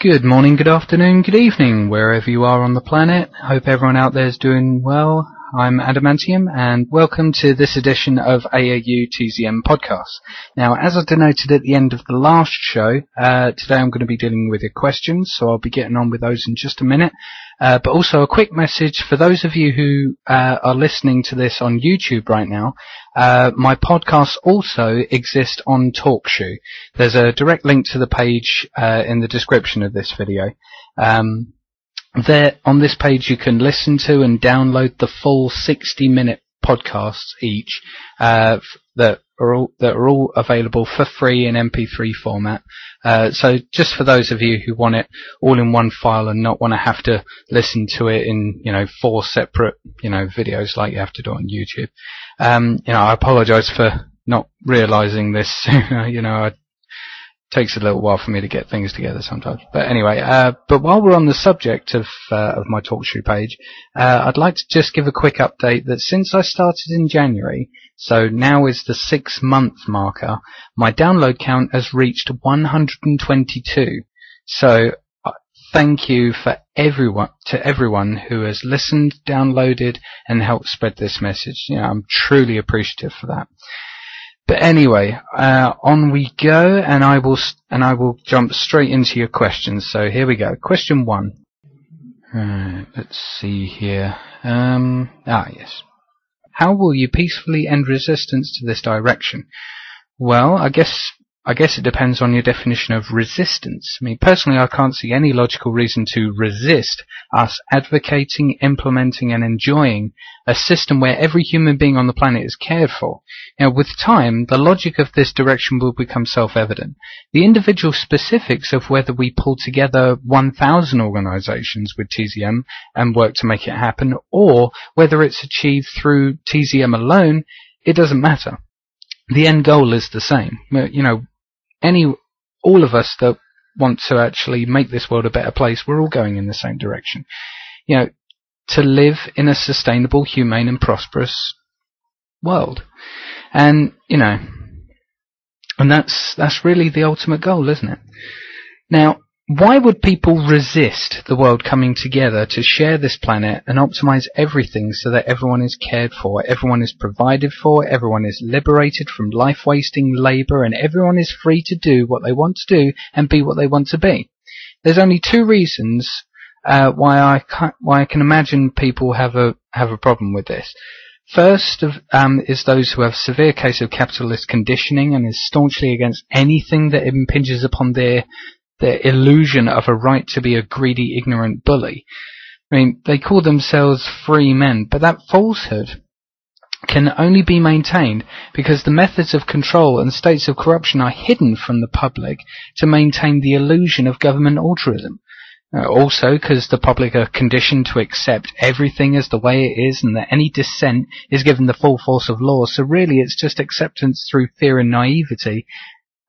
Good morning, good afternoon, good evening, wherever you are on the planet. Hope everyone out there is doing well. I'm Adamantium, and welcome to this edition of AAU TZM Podcast. Now, as I denoted at the end of the last show, today I'm going to be dealing with your questions, so I'll be getting on with those in just a minute. But also a quick message for those of you who are listening to this on YouTube right now. My podcasts also exist on TalkShoe. There's a direct link to the page in the description of this video. There, on this page, you can listen to and download the full 60-minute podcasts each that are all available for free in MP3 format. So just for those of you who want it all in one file and not want to have to listen to it in 4 separate videos like you have to do on YouTube. I apologise for not realising this. It takes a little while for me to get things together sometimes. But anyway, but while we're on the subject of my TalkShoe page, I'd like to just give a quick update that since I started in January, so now is the 6-month marker, my download count has reached 122. So thank you for everyone who has listened, downloaded, and helped spread this message. I'm truly appreciative for that. But anyway, on we go, and I will jump straight into your questions. So here we go. Question 1. Let's see here. Yes. How will you peacefully end resistance to this direction? Well, I guess it depends on your definition of resistance. I mean, personally, I can't see any logical reason to resist us advocating, implementing, and enjoying a system where every human being on the planet is cared for. With time, the logic of this direction will become self-evident. The individual specifics of whether we pull together 1,000 organizations with TZM and work to make it happen, or whether it's achieved through TZM alone, it doesn't matter. The end goal is the same. All of us that want to actually make this world a better place, we're all going in the same direction. To live in a sustainable, humane, and prosperous world. And that's really the ultimate goal, isn't it? Now, why would people resist the world coming together to share this planet and optimize everything so that everyone is cared for, everyone is provided for, everyone is liberated from life-wasting labor, and everyone is free to do what they want to do and be what they want to be? There's only 2 reasons why I can imagine people have a problem with this. First is those who have a severe case of capitalist conditioning and is staunchly against anything that impinges upon their illusion of a right to be a greedy, ignorant bully. I mean, they call themselves free men, but that falsehood can only be maintained because the methods of control and states of corruption are hidden from the public to maintain the illusion of government altruism. Also, because the public are conditioned to accept everything as the way it is, and that any dissent is given the full force of law, so really it's just acceptance through fear and naivety.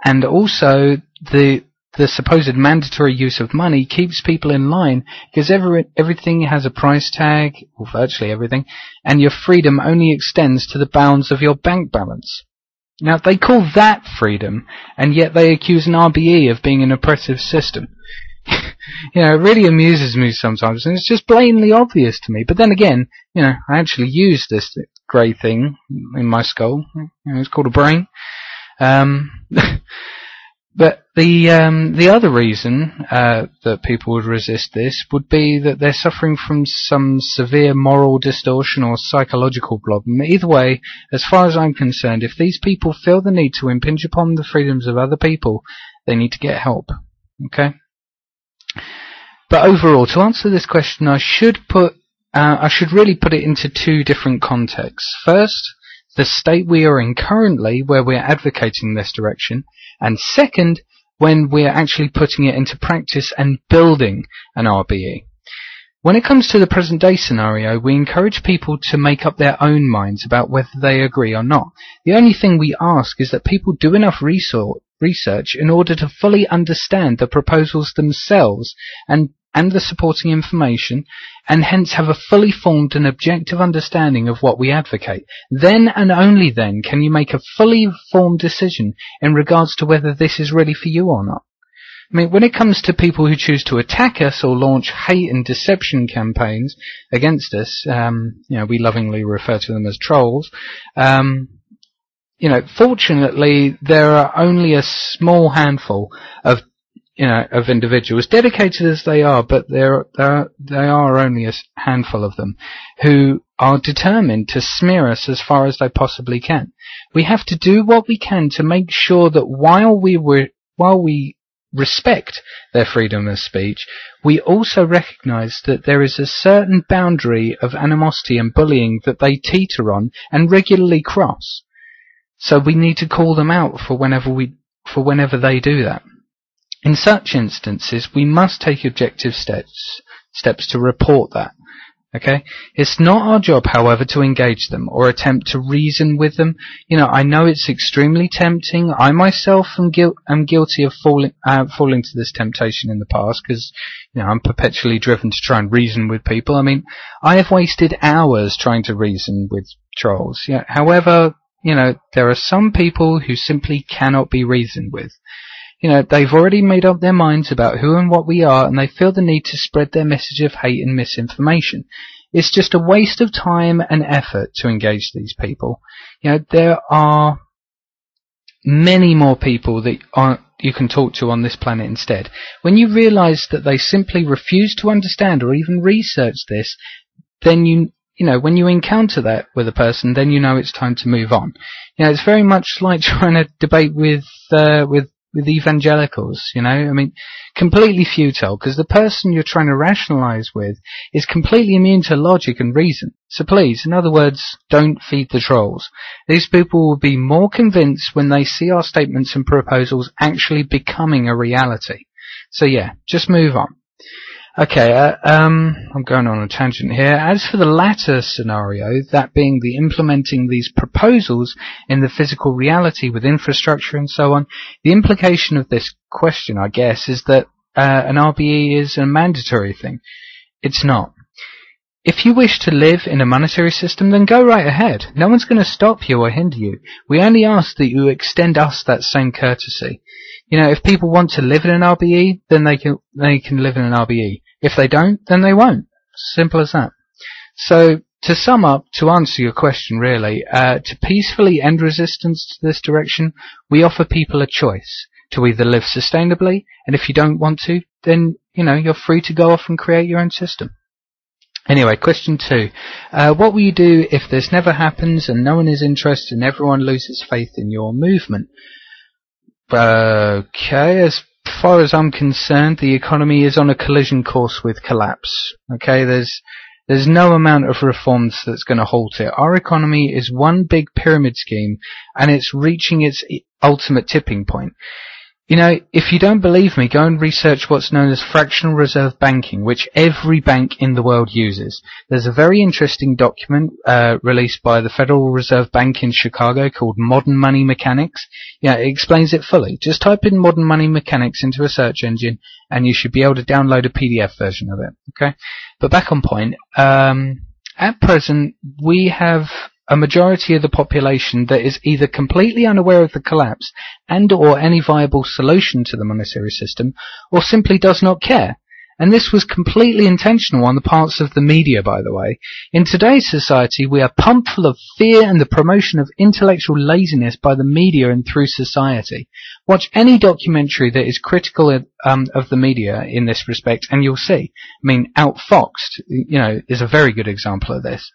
And also, the supposed mandatory use of money keeps people in line because everything has a price tag, or virtually everything, and your freedom only extends to the bounds of your bank balance. Now, they call that freedom, and yet they accuse an RBE of being an oppressive system. It really amuses me sometimes, and it's just blatantly obvious to me. But then again, I actually use this grey thing in my skull. It's called a brain. But the other reason that people would resist this would be that they're suffering from some severe moral distortion or psychological problem. Either way, as far as I'm concerned, if these people feel the need to impinge upon the freedoms of other people, they need to get help. Okay? But overall, to answer this question, I should really put it into 2 different contexts. First, the state we are in currently, where we're advocating this direction, and second, when we're actually putting it into practice and building an RBE. When it comes to the present day scenario, we encourage people to make up their own minds about whether they agree or not. The only thing we ask is that people do enough research in order to fully understand the proposals themselves and the supporting information, and hence have a fully formed and objective understanding of what we advocate. Then and only then can you make a fully formed decision in regards to whether this is really for you or not. I mean, when it comes to people who choose to attack us or launch hate and deception campaigns against us, we lovingly refer to them as trolls. Fortunately, there are only a small handful of individuals, dedicated as they are, but there are only a handful of them who are determined to smear us as far as they possibly can. We have to do what we can to make sure that while we respect their freedom of speech, we also recognize that there is a certain boundary of animosity and bullying that they teeter on and regularly cross. So we need to call them out for whenever they do that. In such instances, we must take objective steps to report that. Okay? It's not our job, however, to engage them or attempt to reason with them. I know it's extremely tempting. I myself am guilty of falling to this temptation in the past because, I'm perpetually driven to try and reason with people. I mean, I have wasted hours trying to reason with trolls. However, there are some people who simply cannot be reasoned with. They've already made up their minds about who and what we are, and they feel the need to spread their message of hate and misinformation. It's just a waste of time and effort to engage these people. There are many more people that you can talk to on this planet instead. When you realize that they simply refuse to understand or even research this, then when you encounter that with a person, then it's time to move on. It's very much like trying to debate with evangelicals, completely futile, because the person you're trying to rationalize with is completely immune to logic and reason. So please, in other words, don't feed the trolls. These people will be more convinced when they see our statements and proposals actually becoming a reality. So just move on. Okay, I'm going on a tangent here. As for the latter scenario, that being the implementing these proposals in the physical reality with infrastructure and so on, the implication of this question, I guess, is that an RBE is a mandatory thing. It's not. If you wish to live in a monetary system, then go right ahead. No one's going to stop you or hinder you. We only ask that you extend us that same courtesy. If people want to live in an RBE, then they can live in an RBE. If they don't, then they won't. Simple as that. So, to sum up, to answer your question really, to peacefully end resistance to this direction, we offer people a choice to either live sustainably, and if you don't want to, then, you're free to go off and create your own system. Anyway, question 2. What will you do if this never happens and no one is interested and everyone loses faith in your movement? Okay, as far as I'm concerned, the economy is on a collision course with collapse. Okay, there's no amount of reforms that's going to halt it. Our economy is one big pyramid scheme, and it's reaching its ultimate tipping point. If you don't believe me, go and research what's known as fractional reserve banking, which every bank in the world uses. There's a very interesting document released by the Federal Reserve Bank in Chicago called Modern Money Mechanics. It explains it fully. Just type in Modern Money Mechanics into a search engine, and you should be able to download a PDF version of it. Okay, but back on point. At present, we have a majority of the population that is either completely unaware of the collapse and or any viable solution to the monetary system, or simply does not care. And this was completely intentional on the parts of the media, by the way. In today's society, we are pumped full of fear and the promotion of intellectual laziness by the media and through society. Watch any documentary that is critical of the media in this respect, and you'll see. Outfoxed, is a very good example of this.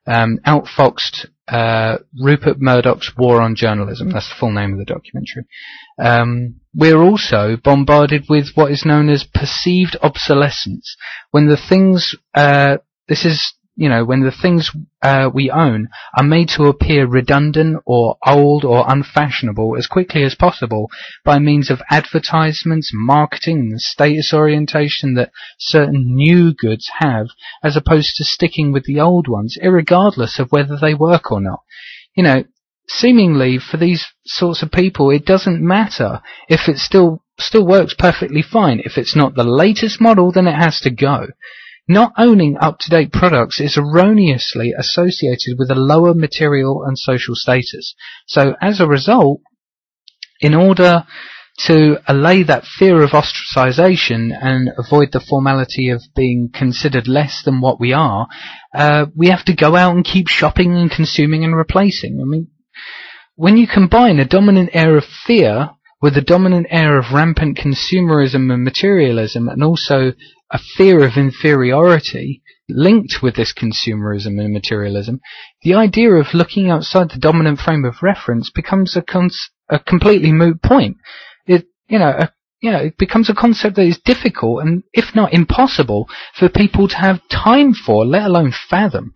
Outfoxed Rupert Murdoch's War on Journalism. That's the full name of the documentary. We're also bombarded with what is known as perceived obsolescence. When the things we own are made to appear redundant or old or unfashionable as quickly as possible by means of advertisements, marketing, and the status orientation that certain new goods have, as opposed to sticking with the old ones, irregardless of whether they work or not. Seemingly for these sorts of people, it doesn't matter if it still works perfectly fine. If it's not the latest model, then it has to go. Not owning up-to-date products is erroneously associated with a lower material and social status. So as a result, in order to allay that fear of ostracization and avoid the formality of being considered less than what we are, we have to go out and keep shopping and consuming and replacing. I mean, when you combine a dominant air of fear with a dominant air of rampant consumerism and materialism, and also a fear of inferiority linked with this consumerism and materialism, the idea of looking outside the dominant frame of reference becomes a completely moot point. It becomes a concept that is difficult and, if not impossible, for people to have time for, let alone fathom.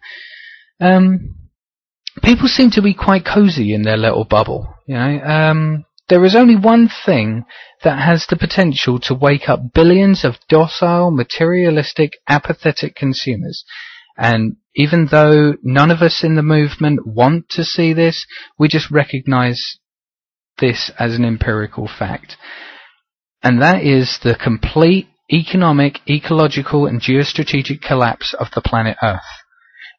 People seem to be quite cozy in their little bubble. There is only one thing that has the potential to wake up billions of docile, materialistic, apathetic consumers. And even though none of us in the movement want to see this, we just recognize this as an empirical fact. And that is the complete economic, ecological, and geostrategic collapse of the planet Earth.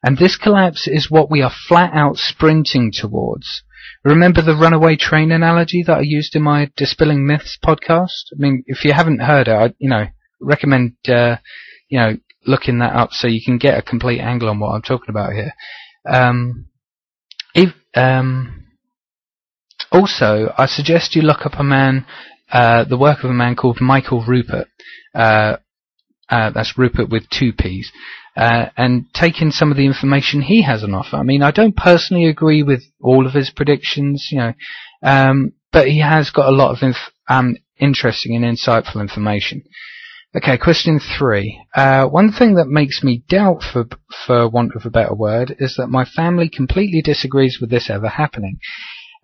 And this collapse is what we are flat out sprinting towards. Remember the runaway train analogy that I used in my Dispelling Myths podcast? I mean, if you haven't heard it, I recommend looking that up so you can get a complete angle on what I'm talking about here. Also, I suggest you look up the work of a man called Michael Rupert. That's Rupert with 2 P's. And take in some of the information he has on offer. I mean, I don't personally agree with all of his predictions, but he has got a lot of interesting and insightful information. Okay, question 3. One thing that makes me doubt, for want of a better word, is that my family completely disagrees with this ever happening.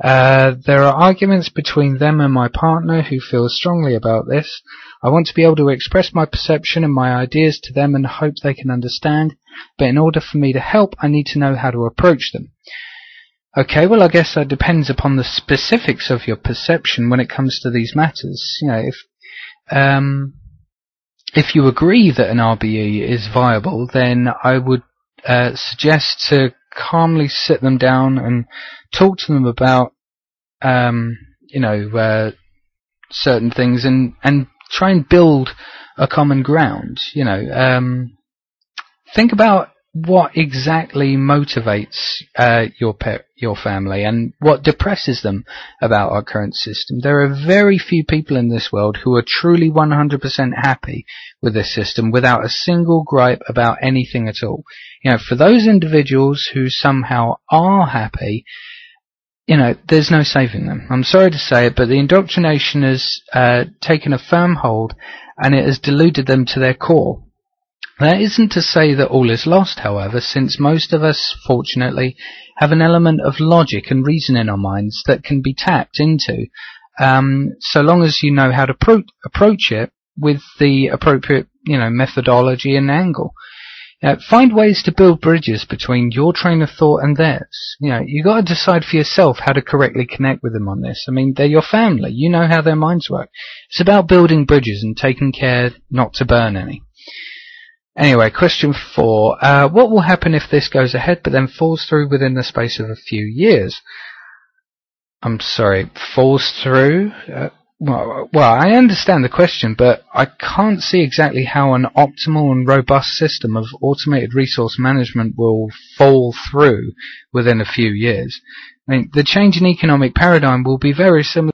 There are arguments between them and my partner who feel strongly about this. I want to be able to express my perception and my ideas to them and hope they can understand, but in order for me to help, I need to know how to approach them. Okay, well, I guess that depends upon the specifics of your perception when it comes to these matters. If you agree that an RBE is viable, then I would suggest to calmly sit them down and talk to them about, certain things and try and build a common ground. Think about what exactly motivates your family and what depresses them about our current system. There are very few people in this world who are truly 100% happy with this system without a single gripe about anything at all. For those individuals who somehow are happy, there's no saving them. I'm sorry to say it, but the indoctrination has taken a firm hold and it has deluded them to their core. That isn't to say that all is lost, however, since most of us, fortunately, have an element of logic and reason in our minds that can be tapped into, so long as you know how to approach it with the appropriate, methodology and angle. Find ways to build bridges between your train of thought and theirs. You got to decide for yourself how to correctly connect with them on this. I mean, they're your family. You know how their minds work. It's about building bridges and taking care not to burn any. Anyway, question 4. What will happen if this goes ahead but then falls through within the space of a few years? I'm sorry, falls through? Well, I understand the question, but I can't see exactly how an optimal and robust system of automated resource management will fall through within a few years. I mean, the change in economic paradigm will be very similar